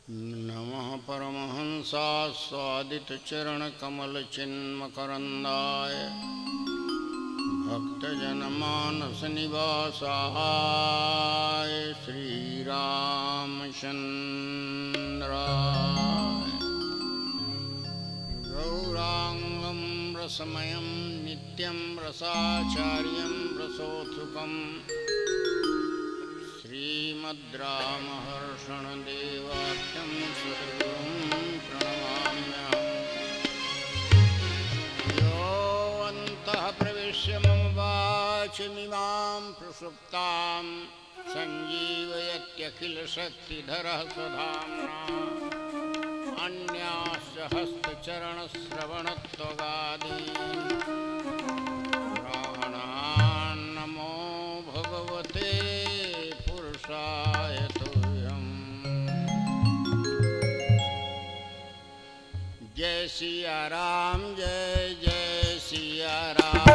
नमः परमहंसास्वादितचरणकमलचिन्मकरन्दाय भक्तजनमानसनिवासाय श्रीरामचन्द्राय गौराङ्गं रसमयं नित्यं रसाचार्यं रसोत्सुकम् श्रीमद्रामहर्षणदेवाख्यं सद्गुरुं प्रणमाम्यहम्। योऽन्तः प्रविश्य मम वाचमिमां प्रसुप्तां सञ्जीवयत्यखिलशक्तिधरः स्वधाम्ना अन्याश्च हस्तचरणश्रवणत्वगादीन् प्राणान् नमो भगवते पुरुषाय तुभ्यम्। जय सिया राम, जय जय सिया राम।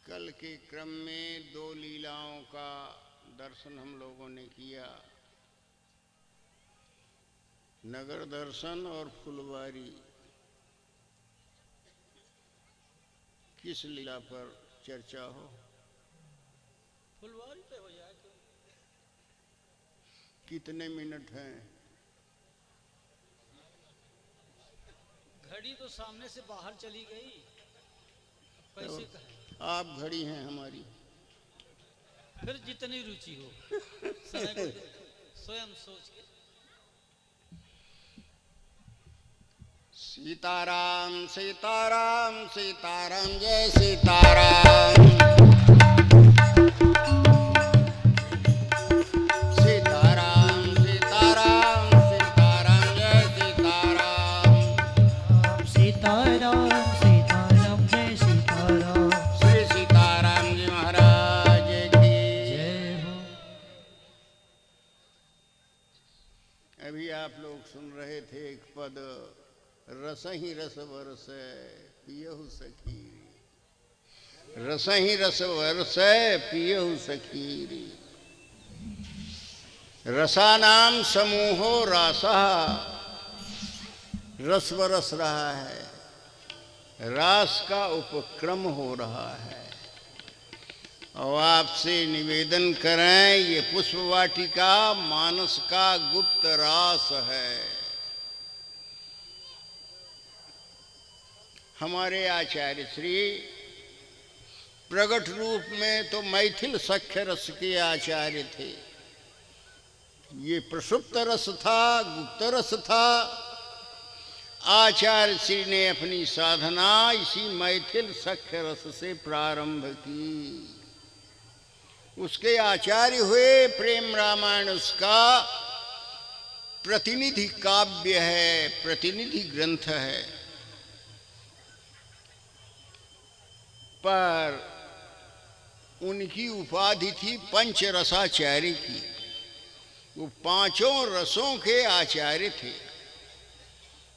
कल के क्रम में दो लीलाओं का दर्शन हम लोगों ने किया, नगर दर्शन और फुलवारी। किस लीला पर चर्चा हो? फुलवारी पे हो जाए तो। कितने मिनट हैं? घड़ी तो सामने से बाहर चली गई, कैसे तो कहें? आप घड़ी हैं हमारी। फिर जितनी रुचि हो समय को स्वयं सोच के। सीताराम सीताराम सीताराम, जय सीताराम। सीताराम सीताराम सीताराम, जय सीताराम। लोग सुन रहे थे एक पद, रस ही रस बरसै पियहु सखीरी, रस ही रस बरसै पियहु सखीरी। रसानाम समूहो रासः, रस बरस रहा है, रास का उपक्रम हो रहा है। और आपसे निवेदन करें, ये पुष्प वाटिका मानस का गुप्त रास है। हमारे आचार्य श्री प्रगट रूप में तो मैथिल सख्य रस के आचार्य थे। ये प्रसुप्त रस था, गुप्त रस था। आचार्य श्री ने अपनी साधना इसी मैथिल सख्य रस से प्रारंभ की। उसके आचार्य हुए प्रेम रामायण, उसका प्रतिनिधि काव्य है, प्रतिनिधि ग्रंथ है। पर उनकी उपाधि थी पंचरसाचार्य की। वो पांचों रसों के आचार्य थे।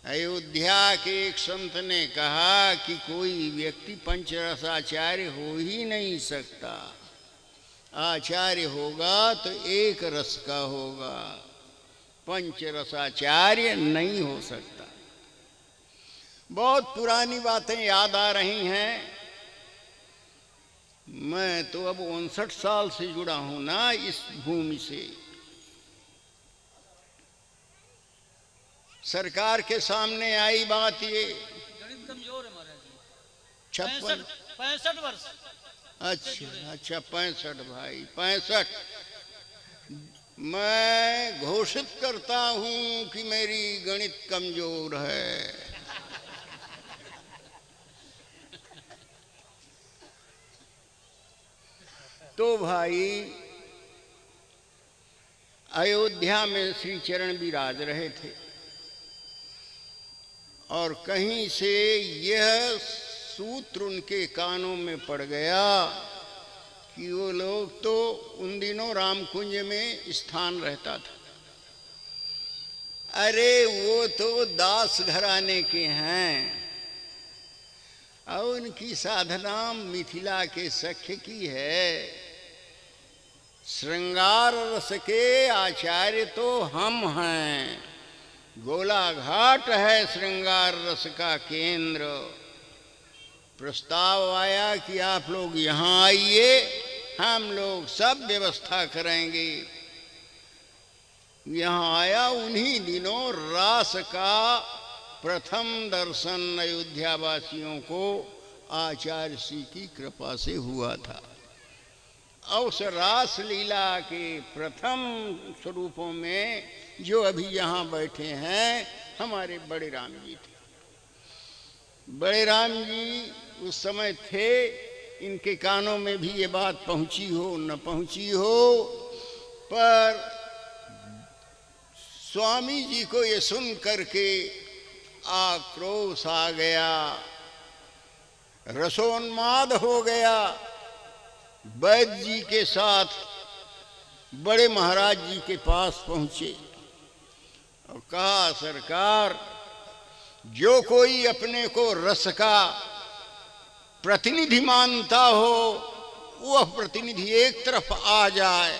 अयोध्या के एक संत ने कहा कि कोई व्यक्ति पंचरसाचार्य हो ही नहीं सकता। आचार्य होगा तो एक रस का होगा, पंचरसाचार्य नहीं हो सकता। बहुत पुरानी बातें याद आ रही हैं। मैं तो अब 59 साल से जुड़ा हूं ना इस भूमि से। सरकार के सामने आई बात ये, गणित कमजोर है महाराज जी। 65 वर्ष। अच्छा 65 भाई 65। मैं घोषित करता हूं कि मेरी गणित कमजोर है। तो भाई अयोध्या में श्री चरण विराज रहे थे और कहीं से यह सूत्र उनके कानों में पड़ गया कि वो लोग तो उन दिनों रामकुंज में स्थान रहता था। अरे वो तो दास घराने के हैं और उनकी साधना मिथिला के सख्य की है। श्रृंगार रस के आचार्य तो हम हैं। गोलाघाट है श्रृंगार रस का केंद्र। प्रस्ताव आया कि आप लोग यहाँ आइए, हम लोग सब व्यवस्था करेंगे। यहाँ आया, उन्हीं दिनों रास का प्रथम दर्शन अयोध्या वासियों को आचार्य श्री की कृपा से हुआ था। और उस रास लीला के प्रथम स्वरूपों में जो अभी यहाँ बैठे हैं हमारे बड़े राम जी थे। बड़े राम जी उस समय थे, इनके कानों में भी ये बात पहुंची हो न पहुंची हो, पर स्वामी जी को ये सुन करके आक्रोश आ गया, रसोन्माद हो गया। वैद्य जी के साथ बड़े महाराज जी के पास पहुंचे और कहा, सरकार, जो कोई अपने को रस का प्रतिनिधि मानता हो वह प्रतिनिधि एक तरफ आ जाए।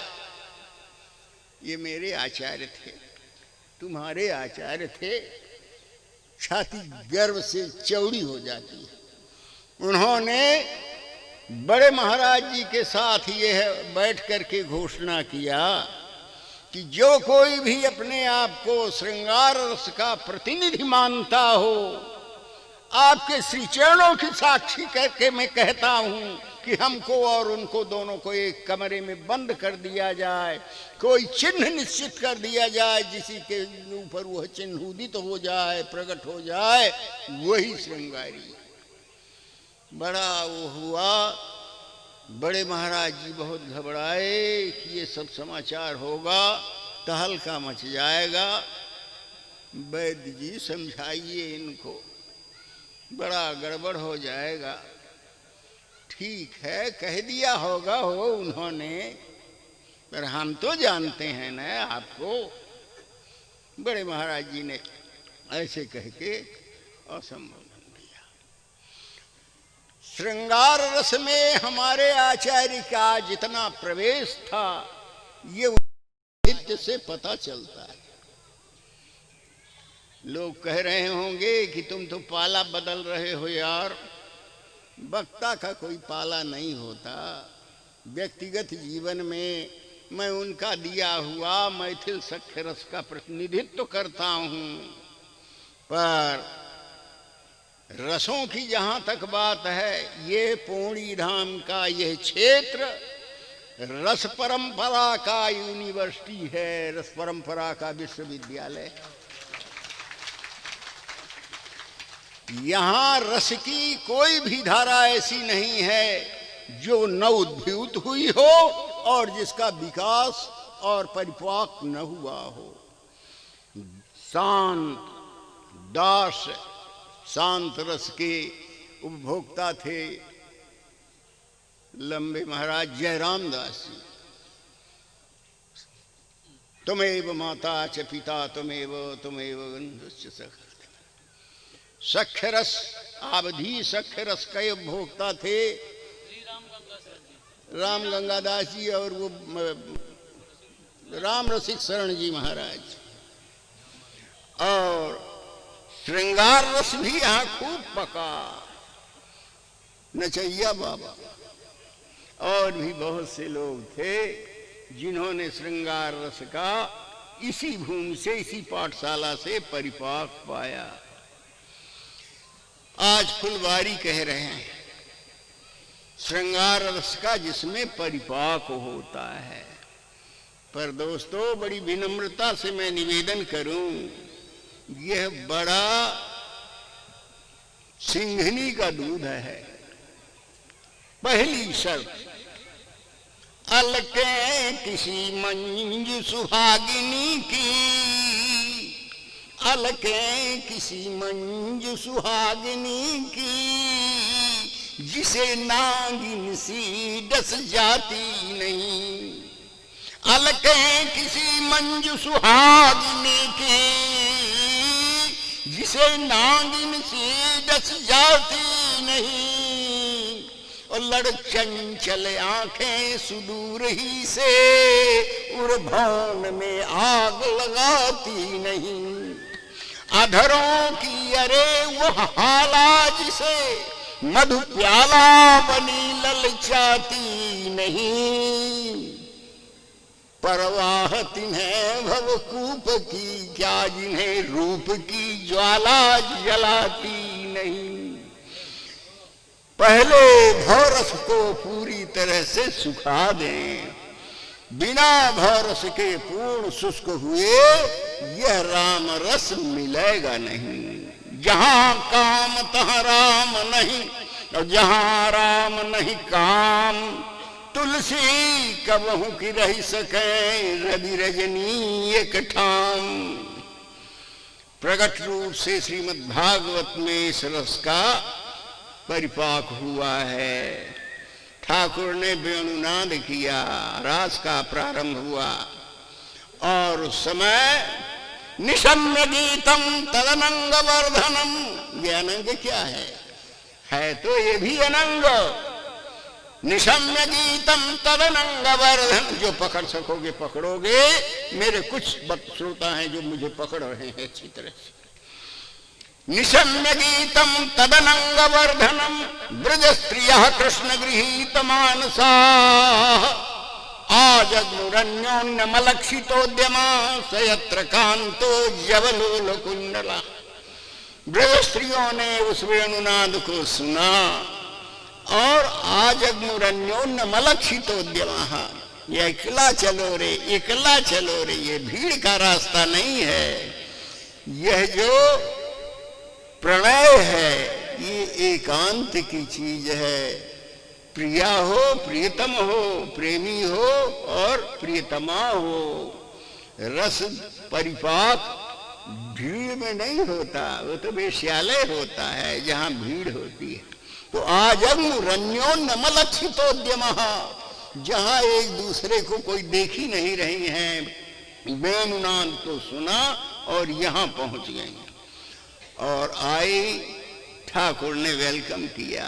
ये मेरे आचार्य थे, तुम्हारे आचार्य थे। छाती गर्व से चौड़ी हो जाती है। उन्होंने बड़े महाराज जी के साथ ये बैठ करके घोषणा किया कि जो कोई भी अपने आप को श्रृंगार रस का प्रतिनिधि मानता हो, आपके श्री चरणों की साक्षी करके मैं कहता हूं कि हमको और उनको दोनों को एक कमरे में बंद कर दिया जाए, कोई चिन्ह निश्चित कर दिया जाए, जिसी के ऊपर वह चिन्ह उदित हो जाए, प्रकट हो जाए, वही श्रृंगारी। बड़ा वो हुआ। बड़े महाराज जी बहुत घबराए कि ये सब समाचार होगा, तहलका मच जाएगा। वैद्य जी समझाइए इनको, बड़ा गड़बड़ हो जाएगा। ठीक है, कह दिया होगा हो उन्होंने, पर हम तो जानते हैं ना आपको, बड़े महाराज जी ने ऐसे कह के असंबोधन दिया। श्रृंगार रस में हमारे आचार्य का जितना प्रवेश था ये साहित्य से पता चलता है। लोग कह रहे होंगे कि तुम तो पाला बदल रहे हो यार। वक्ता का कोई पाला नहीं होता। व्यक्तिगत जीवन में मैं उनका दिया हुआ मैथिल सख्य रस का प्रतिनिधित्व करता हूँ, पर रसों की जहाँ तक बात है, ये पूर्णी धाम का यह क्षेत्र रस परंपरा का यूनिवर्सिटी है, रस परंपरा का विश्वविद्यालय। यहाँ रस की कोई भी धारा ऐसी नहीं है जो न उद्भूत हुई हो और जिसका विकास और परिपाक न हुआ हो। शांत दास शांत रस के उपभोक्ता थे लंबे महाराज जयराम दास जी। तुमेव माता च पिता तुमेव बंधुश्च सखा। सख्य रस अवधि सख्य रस के उपभोक्ता थे राम गंगादास जी और वो राम रसिक शरण जी महाराज। और श्रृंगार रस भी यहाँ खूब पका। नचैया बाबा और भी बहुत से लोग थे जिन्होंने श्रृंगार रस का इसी भूमि से, इसी पाठशाला से परिपाक पाया। आज फुलवारी कह रहे हैं श्रृंगार रस का जिसमें परिपाक होता है। पर दोस्तों बड़ी विनम्रता से मैं निवेदन करूं, यह बड़ा सिंघनी का दूध है। पहली शर्त, अलके किसी मंजू सुहागिनी की, अलके किसी मंजू सुहागिनी की, जिसे नागिन सी डस जाती नहीं। अलके किसी मंजू सुहागिनी की, जिसे नागिन सी डस जाती नहीं। और लड़ चंचल आंखें सुदूर ही से उर्भवन में आग लगाती नहीं। अधरों की अरे वह हाला जिसे मधु प्याला बनी ललचाती नहीं। परवाह तिन्हें भवकूप की क्या जिन्हें रूप की ज्वाला जलाती नहीं। पहले भौरस को पूरी तरह से सुखा दें। बिना भौरस के पूर्ण शुष्क हुए यह राम रस मिलेगा नहीं। जहां काम तहां राम नहीं, और जहां राम नहीं काम। तुलसी कबहू की रह सके रवि रजनी एक ठाम। प्रकट रूप से श्रीमद् भागवत में इस रस का परिपाक हुआ है। ठाकुर ने वेणुनाद किया, रास का प्रारंभ हुआ और उस समय निशम्य गीतम तदनंग वर्धनम। ये अनंग क्या है तो ये भी अनंग। निशम्य गीतम तदनंग वर्धन, जो पकड़ सकोगे पकड़ोगे। मेरे कुछ श्रोता हैं जो मुझे पकड़ रहे हैं अच्छी तरह से। निशम्य गीतम तदनंग वर्धनम ब्रज स्त्रियः कृष्ण गृहीत मानसा। आजग्मुरन्योन्यमलक्षितोद्यमा सयत्र कांतो जवलोल कुंडला। ब्रज स्त्रियों ने उस वेणुनाद को सुना और आजग्मुरन्योन्यमलक्षितोद्यमा। ये एकला चलो रे, एकला चलो रे, ये भीड़ का रास्ता नहीं है। यह जो प्रणय है ये एकांत की चीज है। प्रिया हो, प्रियतम हो, प्रेमी हो और प्रियतमा हो। रस परिपाक भीड़ में नहीं होता, वो तो वेश्यालय होता है जहाँ भीड़ होती है। तो आजम रन्योन्नमलक्षितोद्यमः, जहाँ एक दूसरे को कोई देख ही नहीं रही हैं, वेणुनाद को सुना और यहाँ पहुंच गई और आई। ठाकुर ने वेलकम किया।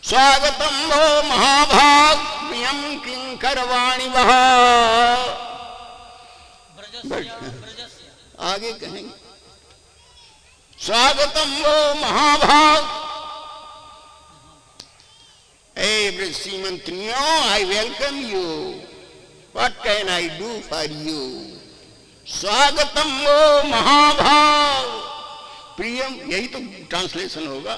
स्वागतम वो महाभाग प्रियम किंकर वाणी वह। आगे कहेंगे स्वागतम वो महाभाग। ए श्रीमंत्रियों, I welcome you. What can I do for you? स्वागतम वो महाभाग प्रियम, यही तो ट्रांसलेशन होगा।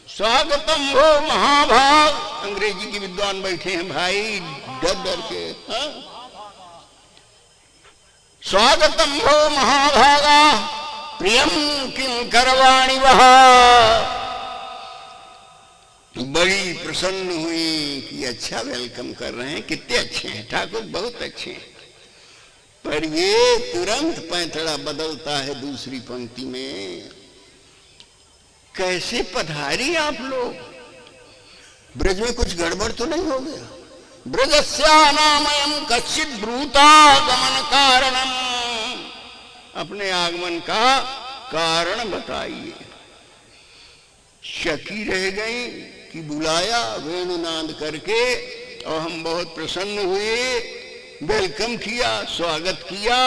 स्वागतम वो महाभाग। अंग्रेजी के विद्वान बैठे हैं भाई डर डर के। हाँ? स्वागतम वो महाभागा प्रियम किम करवाणी वह। बड़ी प्रसन्न हुई कि अच्छा वेलकम कर रहे हैं, कितने अच्छे हैं ठाकुर, बहुत अच्छे हैं। पर ये तुरंत पैंतड़ा बदलता है दूसरी पंक्ति में। कैसे पधारी आप लोग? ब्रज में कुछ गड़बड़ तो नहीं हो गया? ब्रजस्यानामयम् कश्चित् ब्रूतागमन कारणम। अपने आगमन का कारण बताइए। शकी रह गई कि बुलाया वेणुनाद करके और हम बहुत प्रसन्न हुए, वेलकम किया, स्वागत किया,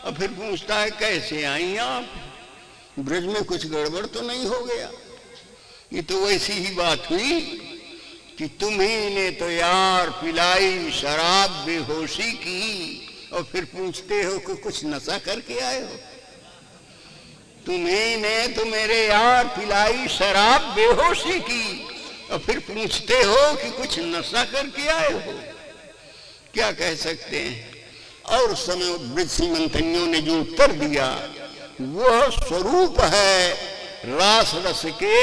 और फिर पूछता है कैसे आई आप? ब्रज में कुछ गड़बड़ तो नहीं हो गया? ये तो वैसी ही बात हुई कि तुम्ही ने तो यार पिलाई शराब बेहोशी की और फिर पूछते हो कि कुछ नशा करके आए हो। तुम्ही ने तो मेरे यार पिलाई शराब बेहोशी की और फिर पूछते हो कि कुछ नशा करके आए हो। क्या कह सकते हैं? और समय ब्रज श्रीमंतनियों ने जो उत्तर दिया वह स्वरूप है रास रस के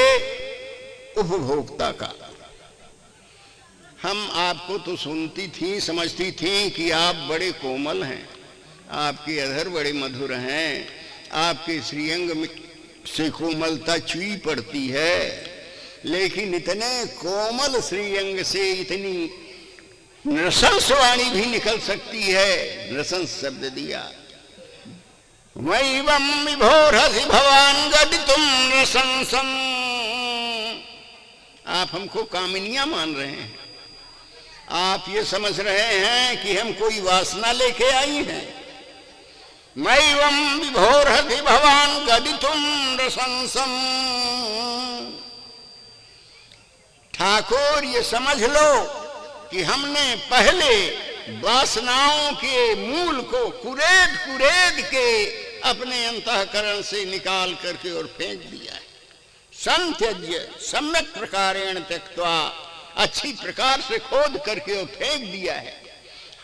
उपभोक्ता का। हम आपको तो सुनती थी, समझती थी कि आप बड़े कोमल हैं, आपके अधर बड़े मधुर हैं, आपके श्रीअंग में से कोमलता चुई पड़ती है, लेकिन इतने कोमल श्रीअंग से इतनी नृशंस वाणी भी निकल सकती है। नृशंस शब्द दिया। वैवं विभोरसि भवान गदितुम नृशंसम्। आप हमको कामिनियां मान रहे हैं, आप ये समझ रहे हैं कि हम कोई वासना लेके आई हैं। मैवं विभोरसि भवान गदितुम नृशंसम्। ठाकुर ये समझ लो कि हमने पहले वासनाओं के मूल को कुरेद कुरेद के अपने अंतःकरण से निकाल करके और फेंक दिया है। संत्यज्य सम्यक प्रकारेण त्यक्त्वा, अच्छी प्रकार से खोद करके और फेंक दिया है।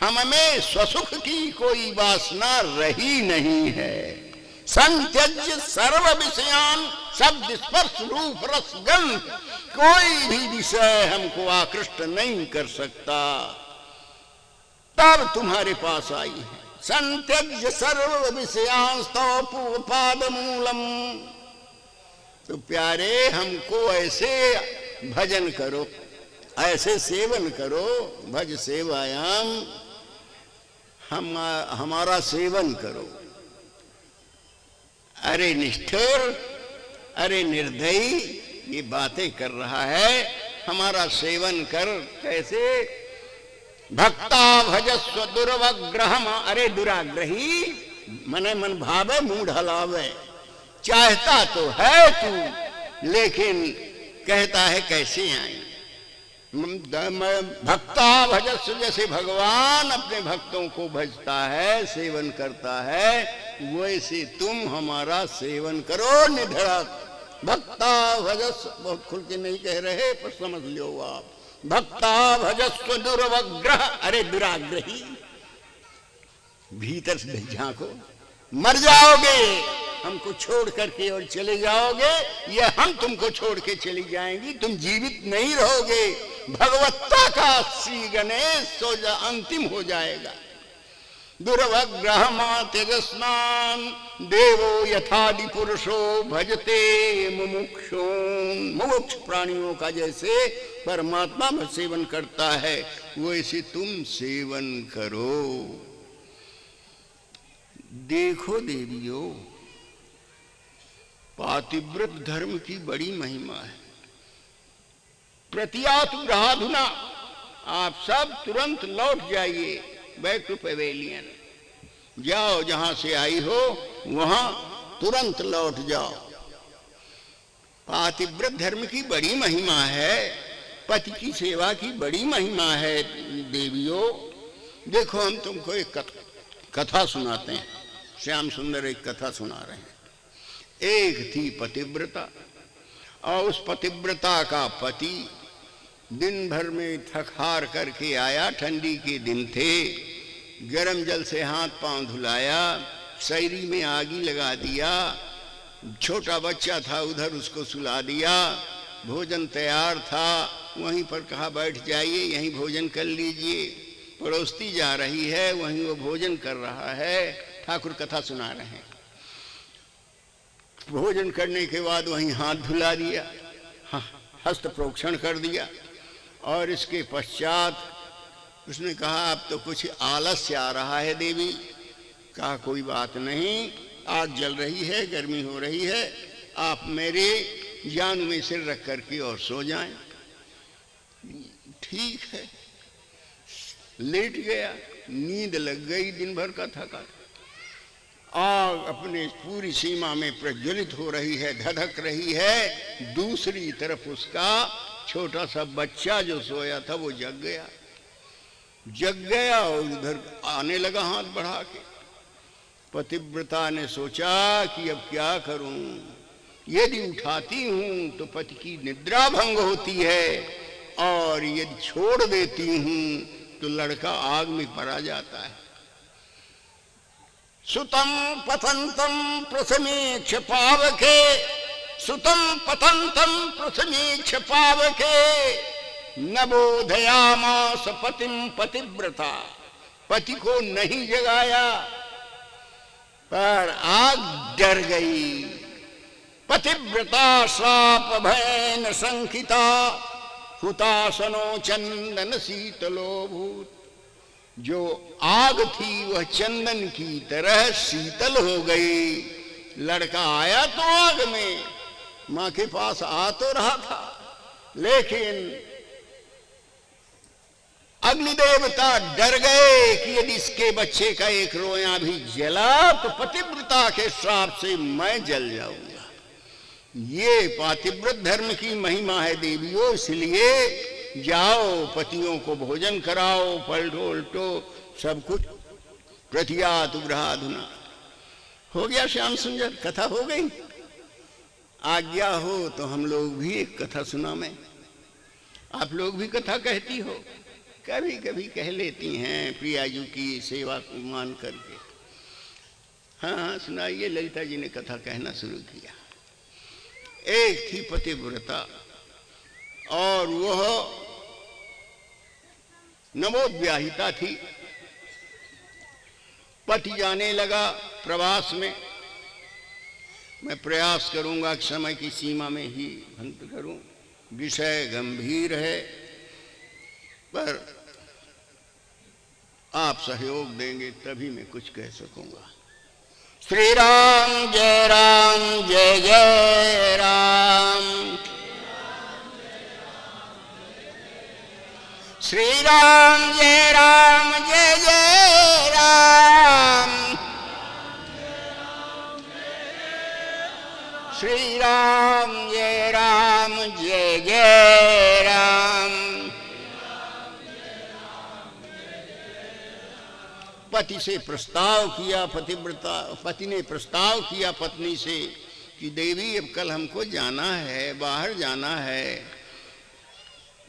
हमें स्वसुख की कोई वासना रही नहीं है। संत्यज्य सर्व विषयान, शब्द स्पर्श रूप रस गंध, कोई भी विषय हमको आकृष्ट नहीं कर सकता। तब तुम्हारे पास आई है। संत्यज्य सर्व विषयांस्तव पूर्वपाद मूलम। तो प्यारे हमको ऐसे भजन करो, ऐसे सेवन करो। भज सेवायाम, हमारा सेवन करो। अरे निष्ठुर, अरे निर्दयी, ये बातें कर रहा है। हमारा सेवन कर। कैसे? भक्ता भजस्व दुर्वग्रहम। अरे दुराग्रही, मने मन भावे मूढ़ हलावे। चाहता तो है तू, लेकिन कहता है कैसे आई। भक्ता भजस्व, जैसे भगवान अपने भक्तों को भजता है, सेवन करता है, वैसे तुम हमारा सेवन करो। निधड़क भक्ता भजस्व, बहुत खुल के नहीं कह रहे पर समझ लो आप। भक्ता भजस्व दुर्वग्रह, अरे दुराग्रही, भीतर से झांको। मर जाओगे, हमको छोड़ करके और चले जाओगे, या हम तुमको छोड़ के चली जाएंगी। तुम जीवित नहीं रहोगे। भगवत्ता का श्री गणेश सोजा अंतिम हो जाएगा। दुर्वग्रह तेजस्मान देवो यथादि पुरुषो भजते मुमुक्षो। मुमुक्ष प्राणियों का जैसे परमात्मा में सेवन करता है, वैसे तुम सेवन करो। देखो देवियों, पातिव्रत धर्म की बड़ी महिमा है। प्रतियातु ग्रहाधुना, आप सब तुरंत लौट जाइए बैक टू पेवेलियन। जाओ, जहां से आई हो वहां तुरंत लौट जाओ। पातिव्रत धर्म की बड़ी महिमा है, पति की सेवा की बड़ी महिमा है देवियों। देखो, हम तुमको एक कथा सुनाते हैं। श्याम सुंदर एक कथा सुना रहे हैं। एक थी पतिव्रता, और उस पतिव्रता का पति दिन भर में थक हार करके आया। ठंडी के दिन थे, गरम जल से हाथ पांव धुलाया, शरीर में आगी लगा दिया, छोटा बच्चा था उधर उसको सुला दिया, भोजन तैयार था, वहीं पर कहा बैठ जाइए, यहीं भोजन कर लीजिए। पड़ोसी जा रही है, वहीं वो भोजन कर रहा है। ठाकुर कथा सुना रहे हैं। भोजन करने के बाद वहीं हाथ धुला दिया, हस्त प्रोक्षण कर दिया, और इसके पश्चात उसने कहा अब तो कुछ आलस्य आ रहा है देवी। कहा कोई बात नहीं, आग जल रही है, गर्मी हो रही है, आप मेरे जान में सिर रख करके और सो जाएं। ठीक है, लेट गया, नींद लग गई, दिन भर का थका। आग अपने पूरी सीमा में प्रज्वलित हो रही है, धधक रही है। दूसरी तरफ उसका छोटा सा बच्चा जो सोया था वो जग गया और उधर आने लगा हाथ बढ़ा के। पतिव्रता ने सोचा कि अब क्या करूं, यदि उठाती हूं तो पति की निद्रा भंग होती है, और यदि छोड़ देती हूं तो लड़का आग में पड़ा जाता है। सुतम पतंतम प्रसमेक्ष पावके, सुतम पतंतम प्रसमेक्ष पावके, न बोधयामास पतिम पतिव्रता। पति को नहीं जगाया, पर आग डर गई। पतिव्रता श्राप भयन संकिता, हुतासनो चंदन शीतलो भूत। जो आग थी वह चंदन की तरह शीतल हो गई। लड़का आया तो आग में, मां के पास आ तो रहा था, लेकिन अग्निदेवता डर गए कि यदि इसके बच्चे का एक रोया भी जला तो पतिव्रता के श्राप से मैं जल जाऊंगा। ये पातिव्रत धर्म की महिमा है देवियों। इसलिए जाओ, पतियों को भोजन कराओ, पलटो उल्टो सब कुछ। प्रतियातु ग्रहाधुना। हो गया श्याम सुंदर, कथा हो गई। आज्ञा हो तो हम लोग भी एक कथा सुना मैं। आप लोग भी कथा कहती हो, कभी कभी कह लेती हैं प्रियाजू की सेवा मान करके। हाँ, सुनाइए। ललिता जी ने कथा कहना शुरू किया। एक थी पतिव्रता, और वह नवोद्व्याहिता थी। पति जाने लगा प्रवास में। मैं प्रयास करूंगा कि समय की सीमा में ही अंत करूं। विषय गंभीर है, पर आप सहयोग देंगे तभी मैं कुछ कह सकूंगा। श्री राम जय राम जय जय राम। श्री राम जय राम जय जय राम। श्री राम जय राम जय जय राम। पति से प्रस्ताव किया पतिव्रता, पति ने प्रस्ताव किया पत्नी से कि देवी अब कल हमको जाना है, बाहर जाना है,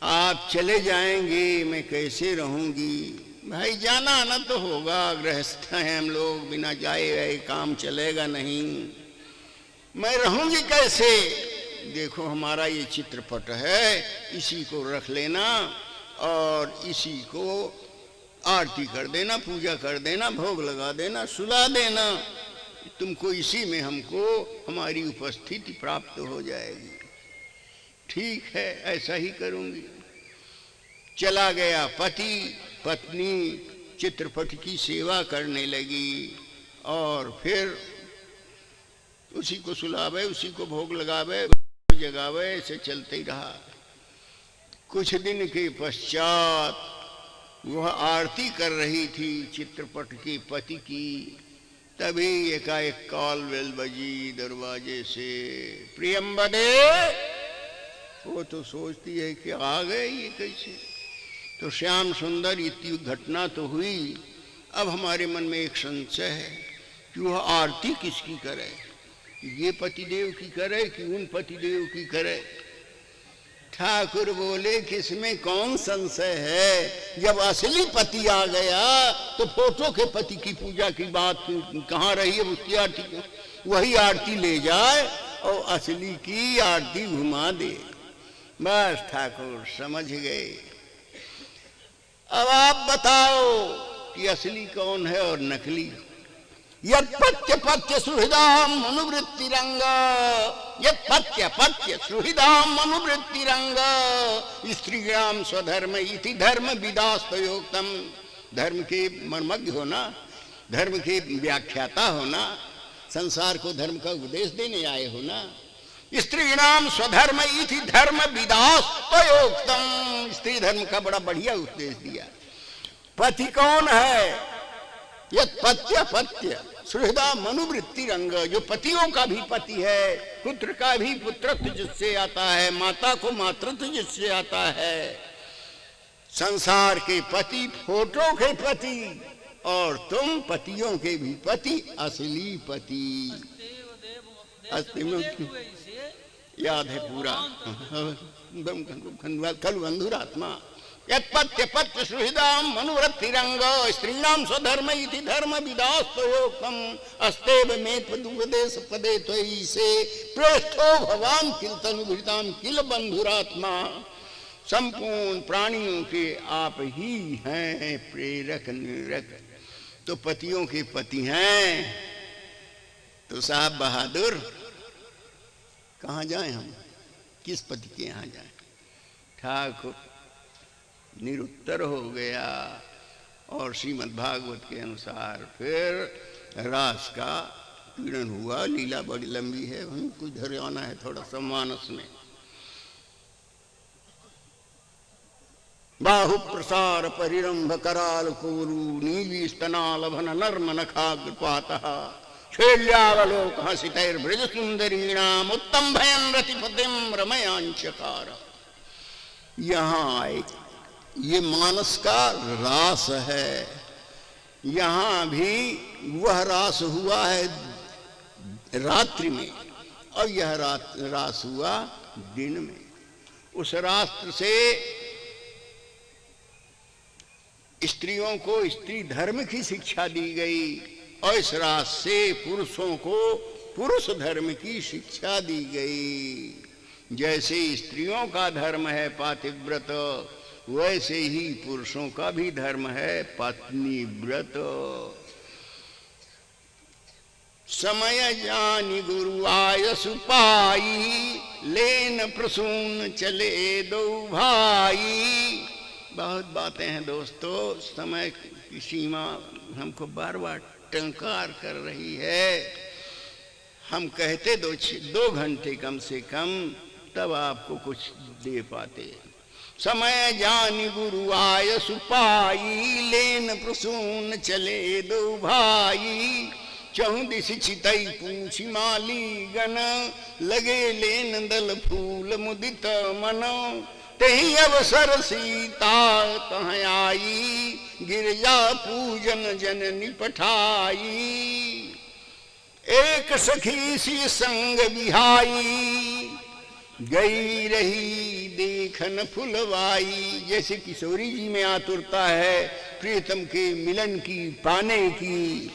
आप चले जाएंगे, मैं कैसे रहूंगी। भाई जाना आना तो होगा, गृहस्थ हैं हम लोग, बिना जाए गए काम चलेगा नहीं, मैं रहूंगी कैसे। देखो हमारा ये चित्रपट है, इसी को रख लेना और इसी को आरती कर देना, पूजा कर देना, भोग लगा देना, सुला देना, तुमको इसी में हमको हमारी उपस्थिति प्राप्त हो जाएगी। ठीक है, ऐसा ही करूंगी। चला गया पति, पत्नी चित्रपट की सेवा करने लगी और फिर उसी को सुलावे, उसी को भोग लगावे, जगावे, ऐसे चलते ही रहा। कुछ दिन के पश्चात वह आरती कर रही थी चित्रपट के पति की, तभी एकाएक कॉल बेल बजी दरवाजे से, प्रियंबदे। वो तो सोचती है कि आ गए ये कैसे। तो श्याम सुंदर इतनी घटना तो हुई, अब हमारे मन में एक संशय है कि वह आरती किसकी करे, ये पतिदेव की करे कि उन पतिदेव की करे। ठाकुर बोले कि इसमें कौन संशय है, जब असली पति आ गया तो फोटो के पति की पूजा की बात कहाँ रही है, उसकी आरती वही आरती ले जाए और असली की आरती घुमा दे। बस ठाकुर समझ गए। अब आप बताओ कि असली कौन है और नकली। यत्पत्य पत्य सुहृदाम मनुवृत्तिरंग, यत्पत्य पत्य सुहृदाम मनुवृत्तिरंग, स्त्रीणाम स्वधर्म इति धर्म विदास्तयोक्तम। धर्म के मर्मज्ञ होना, धर्म के व्याख्याता होना, संसार को धर्म का उपदेश देने आए होना। स्त्रीणाम स्वधर्म इति धर्म विदास्तयोक्तम, स्त्री धर्म का बड़ा बढ़िया उपदेश दिया। पति कौन है? यत्पत्य पत्य सुहृदा मनुवृत्ति रंग, जो पतियों का भी पति है, पुत्र का भी पुत्रत्व जिससे आता है, माता को मातृत्व जिससे आता है। संसार के पति, फोटो के पति, और तुम पतियों के भी पति, असली पति। याद है पूरा, खलु बंधुरात्मा। यत्पत्य पत्य सुहृदाम मनुवृत्तिरंग, स्त्रीणाम स्वधर्म इति धर्म विदास्तयोक्तम, अस्तेव मे पदुपदेश पदे त्वयि से प्रेष्ठो भवान किल तनुभृताम किल बंधुरात्मा। संपूर्ण प्राणियों के आप ही हैं प्रेरक निरक। तो पतियों के पति हैं, तो साहब बहादुर कहाँ जाएं हम, किस पति के यहाँ जाएं? ठाकुर निरुत्तर हो गया। और श्रीमद् भागवत के अनुसार फिर रास का पीड़न हुआ। लीला बड़ी लंबी है, हम कुछ धर आना है थोड़ा सा मानस में। बाहु प्रसार परिरंभ कराल कोरु, नीली स्तनालभन नर्म नखाग्रपातः, शैल्यावलोक हसितैर्ब्रज सुंदरीणाम, उत्तम भयन रतिपतिम रमयांचकार। यहाँ आए, ये मानस का रास है। यहाँ भी वह रास हुआ है रात्रि में, और यह रास हुआ दिन में। उस रास्त्र से स्त्रियों को स्त्री धर्म की शिक्षा दी गई, और इस रास से पुरुषों को पुरुष धर्म की शिक्षा दी गई। जैसे स्त्रियों का धर्म है पातिव्रत, वैसे ही पुरुषों का भी धर्म है पत्नी व्रत। समय जानी गुरु आयसु पाई, लेन प्रसून चले दो भाई। बहुत बातें हैं दोस्तों, समय की सीमा हमको बार बार टंकार कर रही है। हम कहते 2 घंटे कम से कम, तब आपको कुछ दे पाते। समय जानी गुरु आयसु पाई, लेन प्रसून चले दो भाई। चहु दिश चितई पूछी माली गण, लगे लेन दल फूल मुदित मन। तेहि अवसर सीता कहाँ आई, गिरजा पूजन जननी पठाई। एक सखी सी संग बिहाई, गई रही देखन फुलवाई। जैसे किशोरी जी में आतुरता है प्रियतम के मिलन की, पाने की,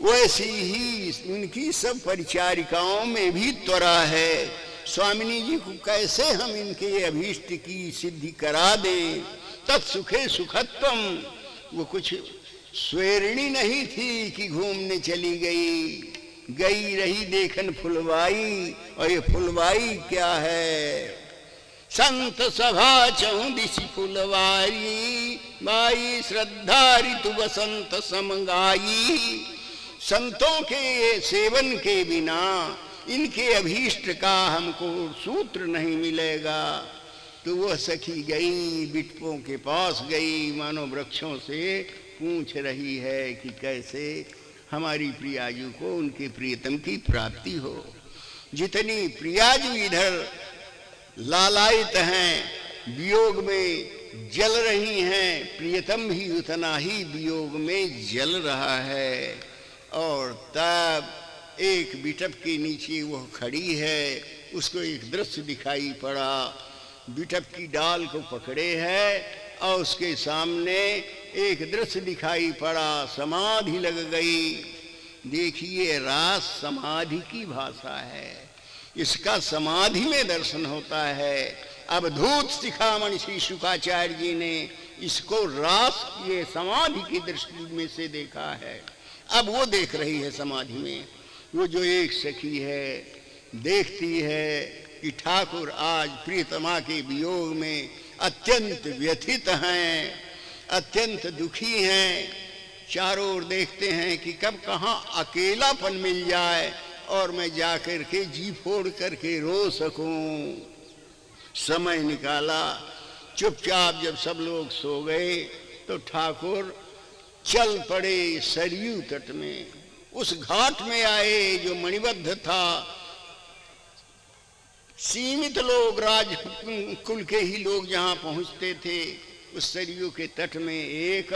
वैसी ही उनकी सब परिचारिकाओं में भी त्वरा है। स्वामिनी जी को कैसे हम इनके अभीष्ट की सिद्धि करा दें। तत्सुखे सुखत्वम, वो कुछ स्वेरिणी नहीं थी कि घूमने चली गई, गई रही देखन फुलवाई। और ये फुलवाई क्या है? संत सभा चहु दिशि फुलवारी, माई श्रद्धा ऋतु बसंत समगाई। संतों के सेवन के बिना इनके अभीष्ट का हमको सूत्र नहीं मिलेगा। तो वह सखी गई, बिटपों के पास गई, मानो वृक्षों से पूछ रही है कि कैसे हमारी प्रियाजू को उनके प्रियतम की प्राप्ति हो। जितनी प्रियाजू इधर लालायित हैं, वियोग में जल रही हैं, प्रियतम भी उतना ही वियोग में जल रहा है। और तब एक बिटप के नीचे वह खड़ी है, उसको एक दृश्य दिखाई पड़ा। बिटप की डाल को पकड़े है और उसके सामने एक दृश्य दिखाई पड़ा, समाधि लग गई। देखिए, रास समाधि की भाषा है, इसका समाधि में दर्शन होता है। अवधूत शिखामणि श्री शुकाचार्य जी ने इसको रास ये समाधि की दृष्टि में से देखा है। अब वो देख रही है समाधि में। वो जो एक सखी है, देखती है कि ठाकुर आज प्रियतमा के वियोग में अत्यंत व्यथित हैं, अत्यंत दुखी हैं। चारों ओर देखते हैं कि कब कहाँ अकेलापन मिल जाए और मैं जाकर के जी फोड़ करके रो सकूं। समय निकाला, चुपचाप जब सब लोग सो गए तो ठाकुर चल पड़े सरयू तट में। उस घाट में आए जो मणिबद्ध था। सीमित लोग, राज कुल के ही लोग जहां पहुंचते थे। उस सरयू के तट में एक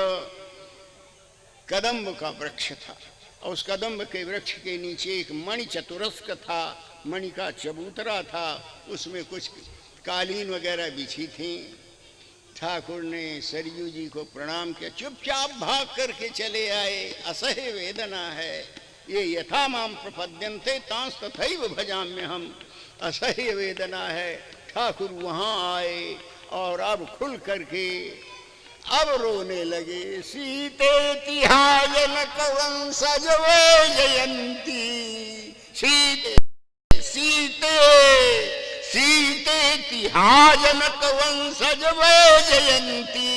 कदम्ब का वृक्ष था और उस कदम्ब के वृक्ष के नीचे एक मणि चतुरस्क था, मणि का चबूतरा था, उसमें कुछ कालीन वगैरह बिछी थी। ठाकुर ने सरयू जी को प्रणाम किया, चुपचाप भाग करके चले आए। असह्य वेदना है, ये यथा माम प्रपद्यन्ते तांस तथैव भजाम्य हम। असह्य वेदना है। ठाकुर वहां आए और अब खुल करके अब रोने लगे। सीते तिहायन कवंसज जयंती, सीते सीते सीते तिहाजनक वंशज जयंती,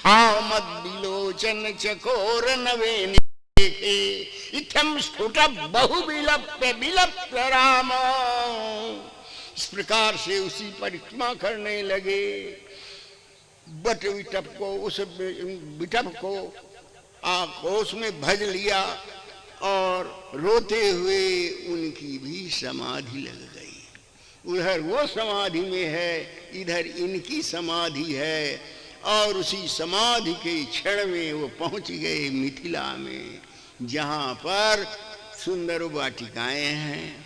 हाँ मद विलोचन चकोर नवेन इत्थम स्फुट बहु विलप्य विलप्य राम। इस प्रकार से उसी परिक्रमा करने लगे। बट विटप को, उस विटप को आक्रोश में भज लिया और रोते हुए उनकी भी समाधि लग गई। उधर वो समाधि में है, इधर इनकी समाधि है। और उसी समाधि के क्षण में वो पहुंच गए मिथिला में, जहां पर सुंदर वाटिकाएं हैं।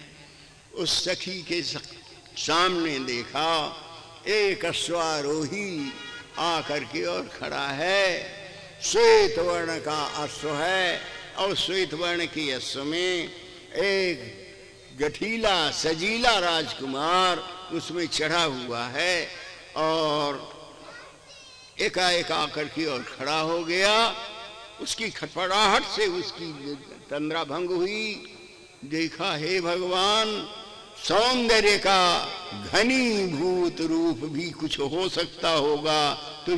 उस सखी के सामने देखा एक अश्वारोही आकर के और खड़ा है। श्वेत वर्ण का अश्व है और श्वेत वर्ण के अश्व में एक गठीला सजीला राजकुमार उसमें चढ़ा हुआ है। और एकाएक आकर के और खड़ा हो गया। उसकी खटपटाहट से उसकी तंद्रा भंग हुई। देखा, हे भगवान, सौंदर्य का घनीभूत रूप भी कुछ हो सकता होगा तो